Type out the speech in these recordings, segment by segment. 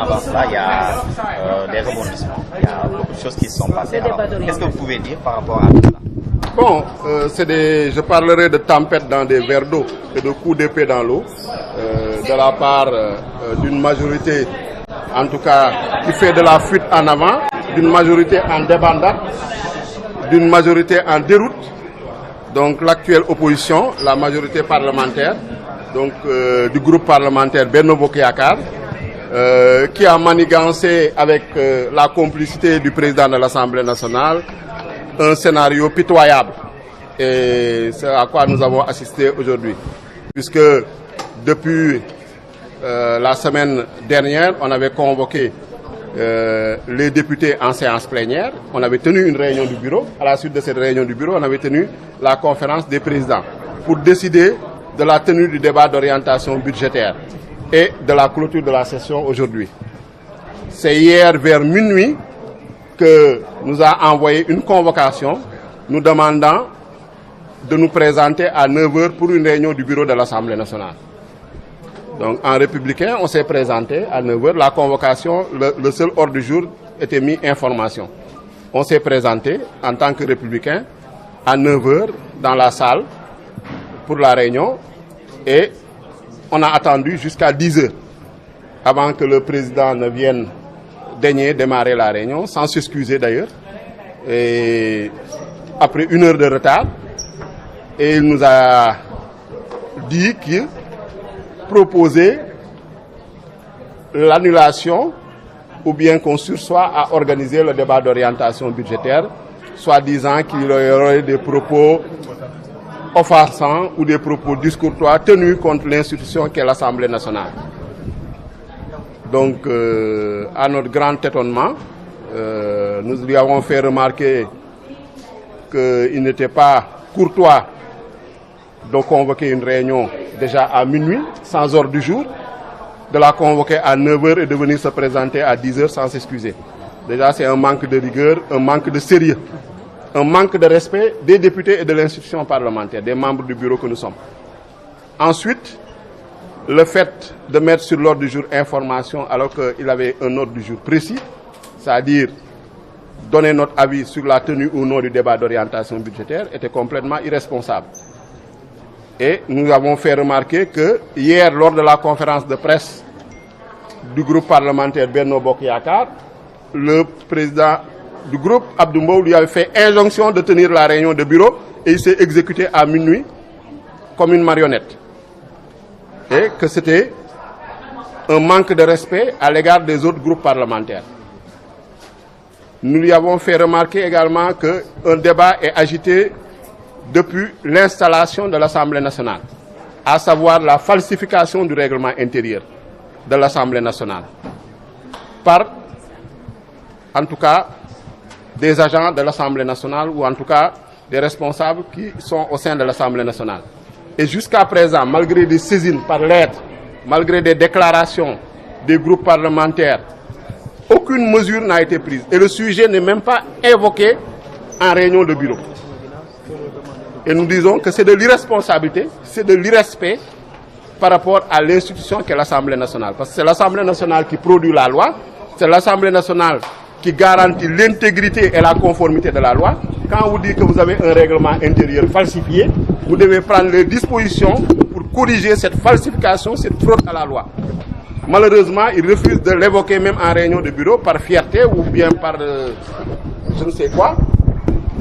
Avant cela, il y a des rebondissements. Il y a beaucoup de choses qui se sont passées. Qu'est-ce que vous pouvez dire par rapport à cela? Bon, je parlerai de tempêtes dans des verres d'eau et de coups d'épée dans l'eau de la part d'une majorité, en tout cas, qui fait de la fuite en avant, d'une majorité en débandade, d'une majorité en déroute. Donc l'actuelle opposition, la majorité parlementaire, donc du groupe parlementaire Benno Bokk Yakaar, qui a manigancé avec la complicité du président de l'Assemblée nationale un scénario pitoyable. Et c'est à quoi nous avons assisté aujourd'hui. Puisque depuis la semaine dernière, on avait convoqué les députés en séance plénière. On avait tenu une réunion du bureau. À la suite de cette réunion du bureau, on avait tenu la conférence des présidents pour décider de la tenue du débat d'orientation budgétaire et de la clôture de la session aujourd'hui. C'est hier vers minuit que nous a envoyé une convocation nous demandant de nous présenter à 9h pour une réunion du bureau de l'Assemblée nationale. Donc en républicain, on s'est présenté à 9h. La convocation, le seul ordre du jour était mis information. On s'est présenté en tant que républicain à 9h dans la salle pour la réunion et on a attendu jusqu'à 10h avant que le président ne vienne daigner démarrer la réunion, sans s'excuser d'ailleurs. Et après 1 heure de retard, et il nous a dit qu'il proposait l'annulation ou bien qu'on sursoit à organiser le débat d'orientation budgétaire, soit disant qu'il y aurait des propos offensants ou des propos discourtois tenus contre l'institution qu'est l'Assemblée nationale. Donc, à notre grand étonnement, nous lui avons fait remarquer qu'il n'était pas courtois de convoquer une réunion déjà à minuit, sans ordre du jour, de la convoquer à 9h et de venir se présenter à 10h sans s'excuser. Déjà, c'est un manque de rigueur, un manque de sérieux, un manque de respect des députés et de l'institution parlementaire, des membres du bureau que nous sommes. Ensuite, le fait de mettre sur l'ordre du jour information alors qu'il avait un ordre du jour précis, c'est-à-dire donner notre avis sur la tenue ou non du débat d'orientation budgétaire, était complètement irresponsable. Et nous avons fait remarquer que hier, lors de la conférence de presse du groupe parlementaire Benno Bokk Yakaar, le président du groupe, Abdou Mbow, lui avait fait injonction de tenir la réunion de bureau et il s'est exécuté à minuit comme une marionnette. Et que c'était un manque de respect à l'égard des autres groupes parlementaires. Nous lui avons fait remarquer également qu'un débat est agité depuis l'installation de l'Assemblée nationale, à savoir la falsification du règlement intérieur de l'Assemblée nationale, par, en tout cas, des agents de l'Assemblée nationale ou en tout cas des responsables qui sont au sein de l'Assemblée nationale. Et jusqu'à présent, malgré des saisines par lettre, malgré des déclarations des groupes parlementaires, aucune mesure n'a été prise. Et le sujet n'est même pas évoqué en réunion de bureau. Et nous disons que c'est de l'irresponsabilité, c'est de l'irrespect par rapport à l'institution qu'est l'Assemblée nationale. Parce que c'est l'Assemblée nationale qui produit la loi, c'est l'Assemblée nationale qui garantit l'intégrité et la conformité de la loi. Quand vous dites que vous avez un règlement intérieur falsifié, vous devez prendre les dispositions pour corriger cette falsification, cette fraude à la loi. Malheureusement, il refuse de l'évoquer même en réunion de bureau par fierté ou bien par je ne sais quoi.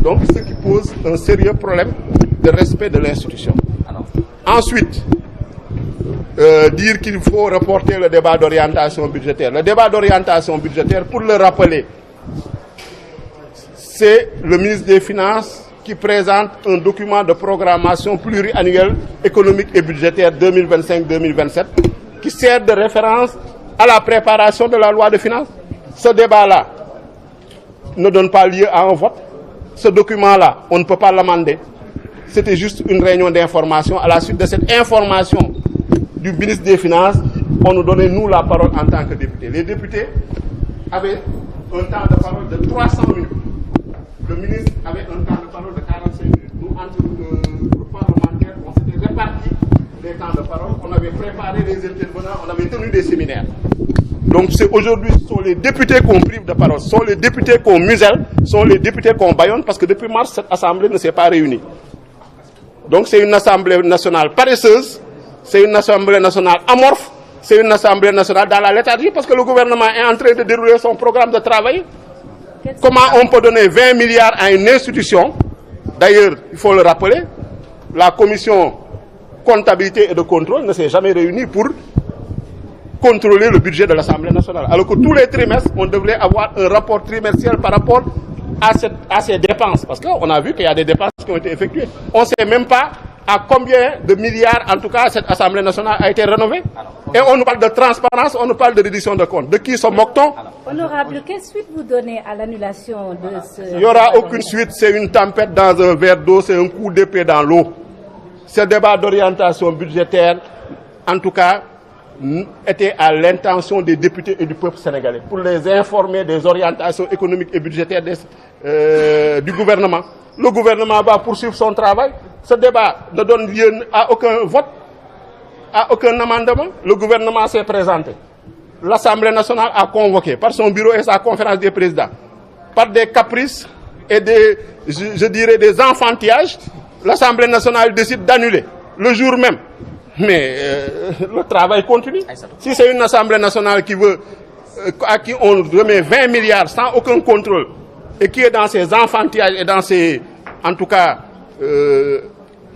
Donc, ce qui pose un sérieux problème de respect de l'institution. Ensuite, dire qu'il faut reporter le débat d'orientation budgétaire. Le débat d'orientation budgétaire, pour le rappeler, c'est le ministre des Finances qui présente un document de programmation pluriannuelle économique et budgétaire 2025-2027 qui sert de référence à la préparation de la loi de finances. Ce débat-là ne donne pas lieu à un vote. Ce document-là, on ne peut pas l'amender. C'était juste une réunion d'information. À la suite de cette information du ministre des Finances, on nous donnait, nous, la parole en tant que députés. Les députés avaient un temps de parole de 300 minutes. Le ministre avait un temps de parole de 45 minutes. Nous, entre groupes parlementaires, on s'était répartis les temps de parole. On avait préparé les intervenants, on avait tenu des séminaires. Donc c'est aujourd'hui, ce sont les députés qu'on prive de parole, ce sont les députés qu'on muselle, ce sont les députés qu'on bâillonne, parce que depuis mars, cette Assemblée ne s'est pas réunie. Donc c'est une Assemblée nationale paresseuse, c'est une Assemblée nationale amorphe, c'est une Assemblée nationale dans la léthargie, parce que le gouvernement est en train de dérouler son programme de travail. Comment on peut donner 20 milliards à une institution? D'ailleurs, il faut le rappeler, la commission comptabilité et de contrôle ne s'est jamais réunie pour contrôler le budget de l'Assemblée nationale. Alors que tous les trimestres, on devrait avoir un rapport trimestriel par rapport à ces dépenses. Parce qu'on a vu qu'il y a des dépenses qui ont été effectuées. On ne sait même pas à combien de milliards, en tout cas, cette Assemblée nationale a été rénovée. Et on nous parle de transparence, on nous parle de reddition de comptes. De qui se moque-t-on? Honorable, quelle suite vous donnez à l'annulation de ce... Il n'y aura aucune suite, c'est une tempête dans un verre d'eau, c'est un coup d'épée dans l'eau. Ce débat d'orientation budgétaire, en tout cas, était à l'intention des députés et du peuple sénégalais, pour les informer des orientations économiques et budgétaires du gouvernement. Le gouvernement va poursuivre son travail. Ce débat ne donne lieu à aucun vote, à aucun amendement. Le gouvernement s'est présenté. L'Assemblée nationale a convoqué par son bureau et sa conférence des présidents, par des caprices et des, je dirais, des enfantillages. L'Assemblée nationale décide d'annuler le jour même. Mais le travail continue. Si c'est une Assemblée nationale qui veut, à qui on remet 20 milliards sans aucun contrôle, et qui est dans ses enfantillages et dans ses, en tout cas,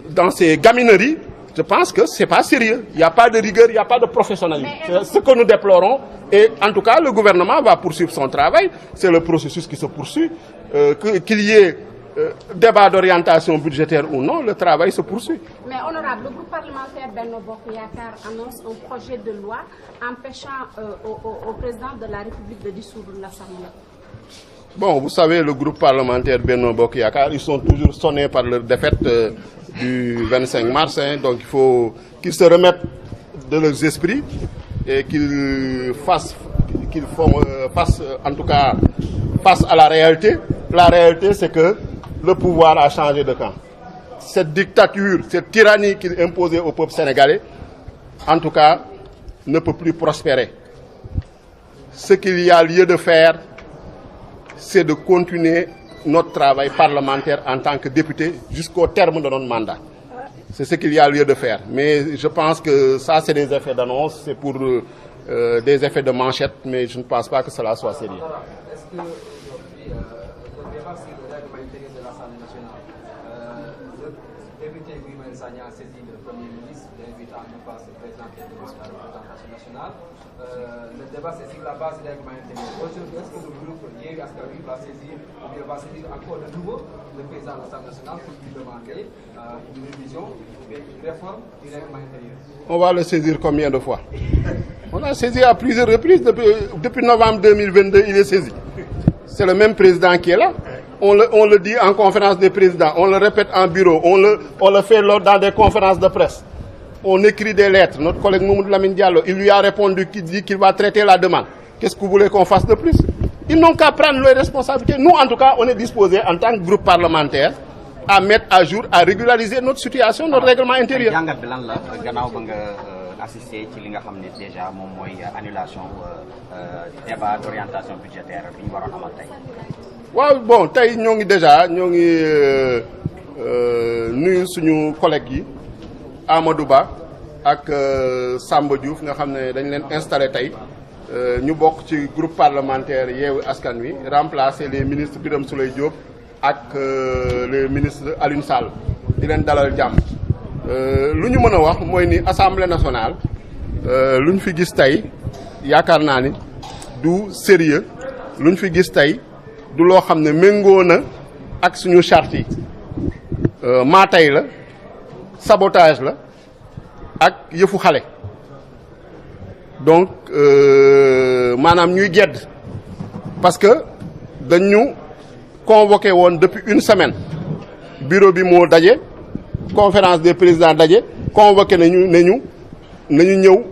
dans ses gamineries, je pense que c'est pas sérieux. Il n'y a pas de rigueur, il n'y a pas de professionnalisme. C'est ce que nous déplorons. Et en tout cas, le gouvernement va poursuivre son travail. C'est le processus qui se poursuit. Qu'il y ait débat d'orientation budgétaire ou non, le travail se poursuit. Mais honorable, le groupe parlementaire Benno Bokk Yakaar annonce un projet de loi empêchant au président de la République de dissoudre l'Assemblée. Bon, vous savez, le groupe parlementaire Benno Bokk Yakaar, ils sont toujours sonnés par leur défaite du 25 mars. Donc il faut qu'ils se remettent de leurs esprits et qu'ils fassent en tout cas face à la réalité. La réalité, c'est que le pouvoir a changé de camp. Cette dictature, cette tyrannie qu'il imposait au peuple sénégalais, en tout cas, ne peut plus prospérer. Ce qu'il y a lieu de faire, c'est de continuer notre travail parlementaire en tant que député jusqu'au terme de notre mandat. C'est ce qu'il y a lieu de faire. Mais je pense que ça, c'est des effets d'annonce, c'est pour des effets de manchette, mais je ne pense pas que cela soit sérieux. Est-ce que aujourd'hui, le débat sur le règlement intérieur de l'Assemblée nationale, le député Guy Marius Sagna a saisi le Premier ministre, l'invitant à ne pas se présenter devant la représentation nationale. Le débat, c'est sur la base du règlement intérieur. Aujourd'hui, est-ce que le groupe Yewwi Askan Wi va saisir, ou bien va saisir encore de nouveau le président de l'Assemblée nationale pour lui demander une révision ou bien une réforme du règlement intérieur? On va le saisir combien de fois? On l'a saisi à plusieurs reprises. Depuis novembre 2022, il est saisi. C'est le même président qui est là. On le dit en conférence des présidents, on le répète en bureau, on le fait dans des conférences de presse. On écrit des lettres. Notre collègue Mamadou Lamine Diallo, il lui a répondu qu'il dit qu'il va traiter la demande. Qu'est-ce que vous voulez qu'on fasse de plus? Ils n'ont qu'à prendre leurs responsabilités. Nous, en tout cas, on est disposés en tant que groupe parlementaire à mettre à jour, à régulariser notre situation, notre règlement intérieur. Assister ci li nga xam ne déjà moom mooy annulation débat d'orientation budgétaire bi ñu waroon amal tey. waaw bon tey ñoo ngi nuyu suñu collègues yi Amadou Ba ak Samba Diouf nga xam ne dañ leen installé tey ñu bokk ci groupe parlementaire Yewwi Askan Wi remplacer les ministres Birame Souleye Diop ak le ministre Alioune Sall di leen dalal jàmm. Lu ñu mën a wax mooy ni assemblée nationale lu ñu fi gis tey yaakaar naa ni du sérieux lu ñu fi gis tey du loo xam ne méngoo na ak suñu charte yi maa tey la sabotage la ak yëfu xale donc maanaam ñuy gedd parce que dañu convoqué woon depuis une semaine bureau bi moo daje. Conférence des présidents daje convoqué nañu ñëw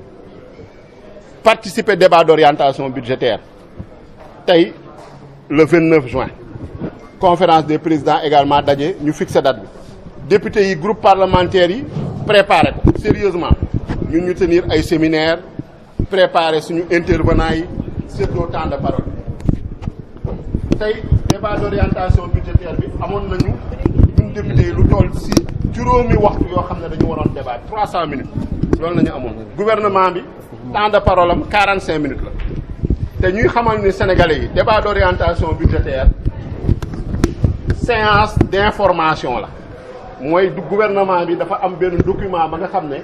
participer débat d'orientation budgétaire tey le 29 juin conférence des présidents également daje ñu fixé date bi député yi groupe parlementaire yi préparé ko sérieusement ñun ñu tenir ay séminaire préparer suñu intervenants yi surtout temps de parole tey débat d'orientation budgétaire bi amoon nañu ñun député yi lu toll si juróomi waxtu yoo xam ne dañu waroon débat 300 minutes loolu la ñu amoon. gouvernement bi temps de parole am 45 minutes la te ñuy xamal ni Sénégalais yi débat d'orientation budgétaire séance d'information la mooy du gouvernement bi dafa am benn document ba nga xam ne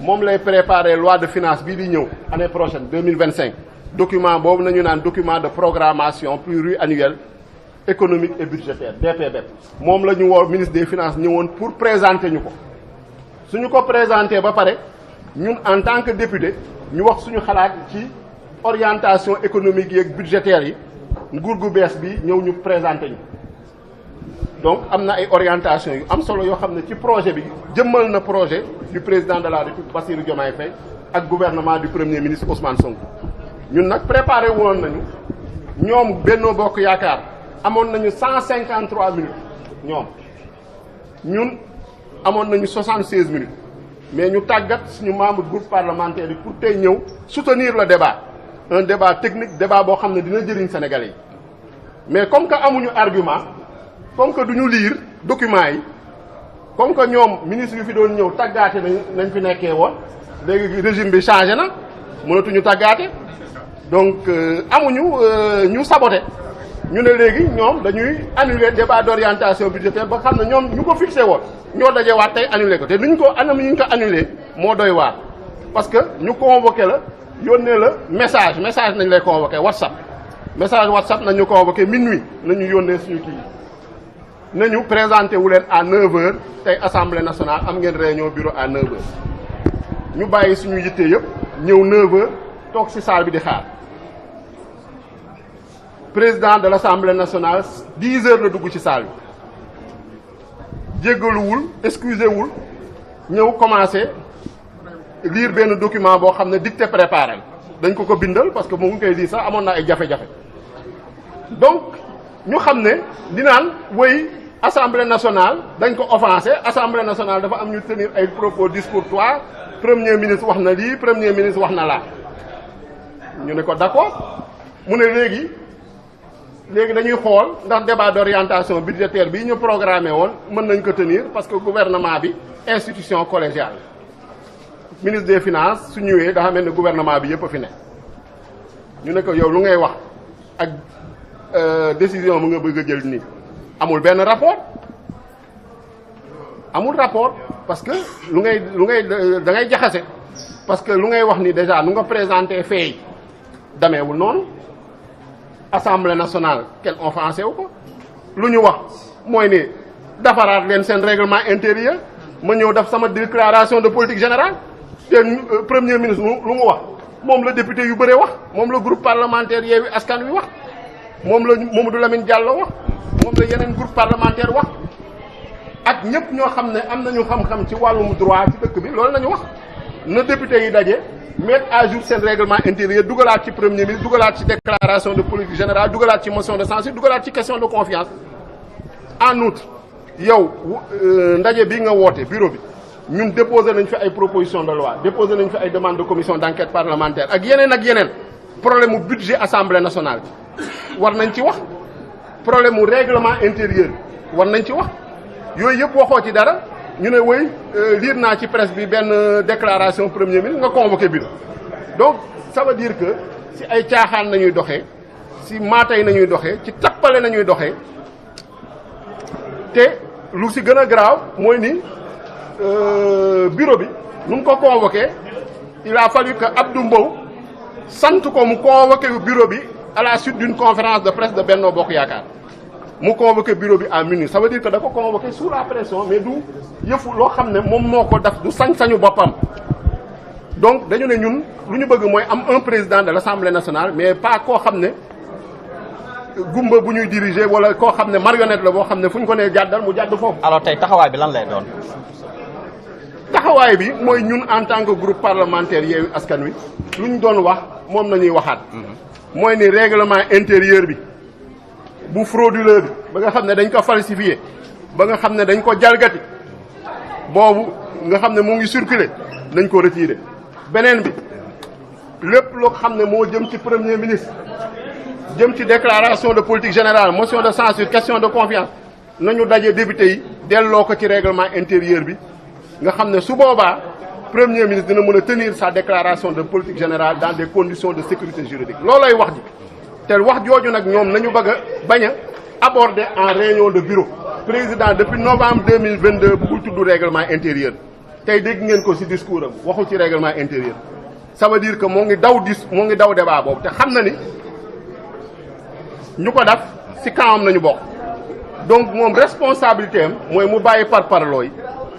moom lay préparer loi de finances bii di ñëw année prochaine 2025 document boobu nañu naan document de programmation pluriannuelle économique et budgétaire DPB moom la ñu woo ministre des finances ñëwoon pour présenter ñu ko suñu ko présenter ba pare ñun en tant que député ñu wax suñu xalaat ci orientation économique yeeg budgétaire yi nguur gu bees bi ñëw ñu présenter ñu donc am na ay orientation yu am solo yoo xam ne ci projet bi jëmmal na projet du président de la République Bassirou Diomaye Faye ak gouvernement du premier ministre Ousmane Sonko ñun nag préparé woon nañu ñoom Benno Bokk Yaakaar amoon nañu 153 minutes ñun amoon nañu 76 minutes mais ñu tàggat suñu membre groupe parlementaire yi pour tey ñëw soutenir le débat un débat technique débat boo xam ne dina jëriñ Sénégalais yi mais comme que amuñu argument comme que duñu lire documents yi comme que ñoom ministre yu fi doon ñëw tàggaate nañ fi nekkee woon léegi régime bi changé na mënatuñu tàggaate donc amuñu ñu saboté ñu ne léegi ñoom dañuy annuler débat d'orientation budgétaire ba xam ne ñoom ñu ko fixé woon ñoo daje waat tey annulé ko te nuñ ko anam yi ñu ko annulé moo doy waar parce que ñu convoqué la yónnee la message nañ lay convoqué WhatsApp nañu convoqué minuit nañu yónnee suñu kii nañu présenté wu leen à 9h tey assemblée nationale am ngeen réunion bureau à 9h ñu bàyyi suñu yitte yëpp ñëw 9h toog ci salle bi di xaar président de l'assemblée nationale 10h la dugg ci salle bi jéggaluwul excusé wul ñëw commencé lire benn document boo xam ne dicté préparé dañ ko bindal parce que mu ngi koy lire sax amoon na ay jafe-jafe donc ñu xam ne dinaan woy assemblée nationale dañ ko offensé assemblée nationale dafa am ñu tenir ay propos discourtoires premier ministre wax na lii premier ministre wax na laa ñu ne ko d'accord mu ne léegi dañuy xool ndax débat d'orientation budgétaire bi ñu programmé woon mën nañ ko tenir parce que gouvernement bi institution collégiale ministre des finances su ñëwee dafa mel ne gouvernement bi yëpp a fi ne ñu ne ko yow lu ngay wax ak décision mu nga bëgg a jël nii amul benn rapport parce que da ngay jaxase parce que lu ngay wax ni déjà nu nga présenté fee dameewul noonu assemblée nationale kenn offensé wu ko lu ñu wax mooy ne defaraat leen seen règlement intérieur ma ñëw def sama déclaration de politique générale te premier ministre lu mu wax moom la député yu bëree wax moom la groupe parlementaire Yewwi Askan Wi wax moom la Mamadou Lamine Diallo wax moom la yeneen groupe parlementaire wax ak ñëpp ñoo xam ne am nañu xam-xam ci wàllum droit ci dëkk bi loolu la ñu wax na député yi daje mettre à jour seen règlement intérieur dugalaat ci premier ministre dugalaat ci déclaration de politique générale dugalaat ci motion de censure dugalaat ci question de confiance en outre yow ndaje bi nga woote bureau bi ñun déposé nañ fi ay proposition de loi déposé nañ fi ay demande de commission d'enquête parlementaire ak yeneen problème mu budget assemblée nationale bi war nañ ci wax problème mu règlement intérieur war nañ ci wax yooyu yëpp waxoo ci dara ñu ne woy lire naa ci presse bi benn déclaration premier ministre nga convoqué bureau donc ça veut dire que si ay caaxaan nañuy doxee si maatay nañuy doxee ci tappale nañuy doxee te lu si gën a graaw mooy ni bureau bi nu mu ko convoqué il a fallu que Abdou Mbow sant ko mu convoqué bureau bi à la suite d'une conférence de presse de Benno Bokk Yaakaar mu convoqué bureau bi à minuit ça veut dire que da ko convoqué sous la pression mais du yëfu loo xam ne moom moo ko def du sañ-sañu boppam donc dañu ne ñun lu ñu bëgg mooy am un président de l'Assemblée nationale mais pas koo xam ne gumba bu ñuy diriger wala koo xam ne marionnette la boo xam ne fu ñu ko nee jàddal mu jàdd foofu. alors tey taxawaay bi lan lay doon. taxawaay bi mooy ñun en tant que groupe parlementaire Yewwi Askan Wi lu ñu doon wax moom nañuy waxaat. mooy ni règlement intérieur bi bu frauduleux bi ba nga xam ne dañ ko falsifié ba nga xam ne dañ ko jalgati boobu nga xam ne mu ngi circuler nañ ko retiré beneen bi lépp loo xam ne moo jëm ci premier ministre jëm ci déclaration de politique générale motion de censure question de confiance nañu daje député yi delloo ko ci règlement intérieur bi nga xam ne su boobaa premier ministre dina mën a tenir sa déclaration de politique générale dans des conditions de sécurité juridique loolooy wax ji te wax jooju nag ñoom nañu bëgg a bañ a aborder en réunion de bureau président depuis novembre 2022 bëggul tudd règlement intérieur tey dégg ngeen ko ci discours am waxu ci règlement intérieur ça veut dire que moo ngi daw débat boobu te xam na ni ñu ko def ci kawam nañu bokk donc moom responsabilité am mooy mu bàyyi parparloo yi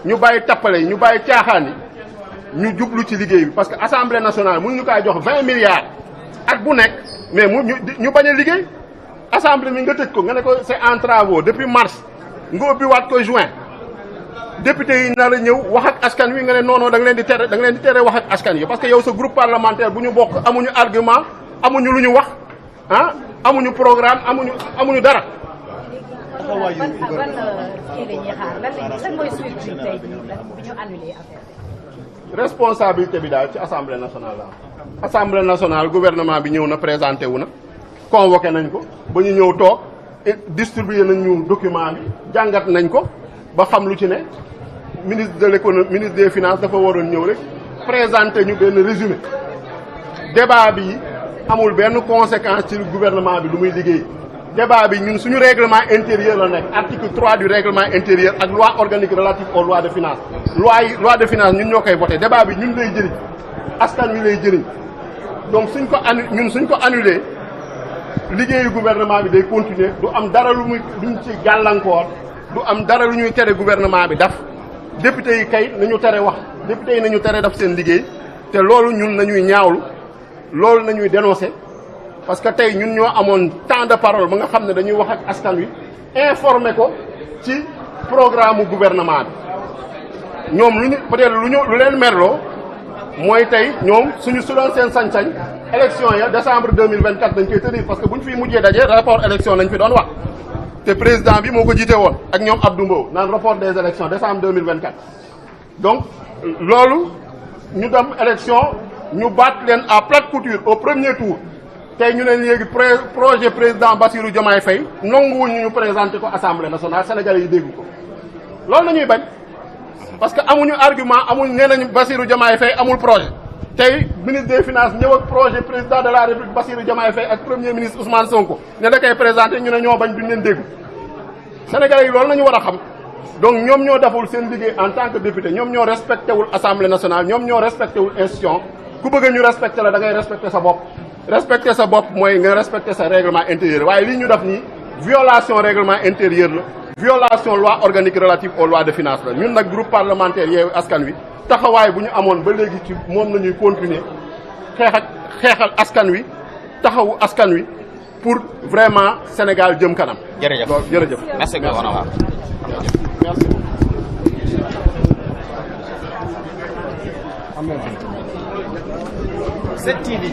ñu bàyyi tappale yi ñu bàyyi caaxaan yi ñu jublu ci liggéey bi parce que assemblée nationale mënuñu kaa jox 20 milliards at bu nekk mais ñu bañ a liggéey assemblée mi nga tëj ko nga ne ko c'est en travaux depuis mars nga ubbi waat ko juin député yi nar a ñëw wax ak askan wi nga ne non da nga leen di tere wax ak askan yi parce que yow sa groupe parlementaire bu ñu bokk amuñu argument amuñu lu ñu wax ah amuñu programme amuñu dara. ban kii la ñuy xaar lan mooy suite bi tey bi ñu annulé affaire bi. responsabilité bi daal ci assemblée nationale la assemblée nationale gouvernement bi ñëw na présenté wu na convoqué nañ ko ba ñu ñëw toog distribué nañ ñu document bi jàngat nañ ko ba xam lu ci ne ministre de l'économie ministre des finances dafa waroon ñëw rek présenté ñu benn résumé débat bi amul benn conséquence ci gouvernement bi lu muy liggéey débat bi ñun suñu règlement intérieur la nekk article 3 du règlement intérieur ak loi organique relative aux lois de finances loi de finances ñun ñoo koy voté débat bi ñun lay jëriñ askan wi lay jëriñ donc suñ ko annulé liggéeyu gouvernement bi day continuer du am dara luñ ci gàllankoor du am dara lu ñuy tere gouvernement bi daf député yi kay nañu tere wax député yi nañu tere daf seen liggéey te loolu ñun nañuy ñaawlu loolu nañuy dénoncer parce que tey ñun ñoo amoon temps de parole ba nga xam ne dañuy wax ak askan wi informer ko ci programme gouvernement bi ñoom lu leen merloo mooy tey ñoom su doon seen sañ-sañ élection ya décembre 2024 dañ koy tenir parce que bu ñu fi mujjee daje rapport élection lañ fi doon wax te président bi moo ko jiite woon ak ñoom Abdou Mbow naan report des élections décembre 2024 donc loolu ñu dem élection ñu baat leen à plate couture au premier tour tey ñu ne léegi projet président Bassirou Diomaye Faye nanguwuñu ñu présenté ko assemblée nationale sénégalais yi dégg ko loolu la ñuy bañ parce que amuñu argument nee nañu Bassirou Diomaye Faye amul projet tey ministre des finances ñëw ak projet président de la république Bassirou Diomaye Faye ak premier ministre Ousmane Sonko ne da koy présenté ñu ne ñoo bañ duñ leen dégg sénégalais yi loolu la ñu war a xam donc ñoom ñoo deful seen liggéey en tant que député ñoom ñoo respecté wul assemblée nationale ñoom ñoo respecté wul institution ku bëgg ñu respecté la da ngay respecté sa bopp respecté sa bopp mooy nga respecté sa règlement intérieur waaye lii ñu def nii violation règlement intérieur la violation loi organique relative aux lois de finances la ñun nag groupe parlementaire Yewwi Askan Wi taxawaay bu ñu amoon ba léegi ci moom la ñuy continuer xeexal askan wi taxawu askan wi pour vraiment Sénégal jëm kanam. jërëjëf jërëjëf. merci beaucoup. merci. 7TV.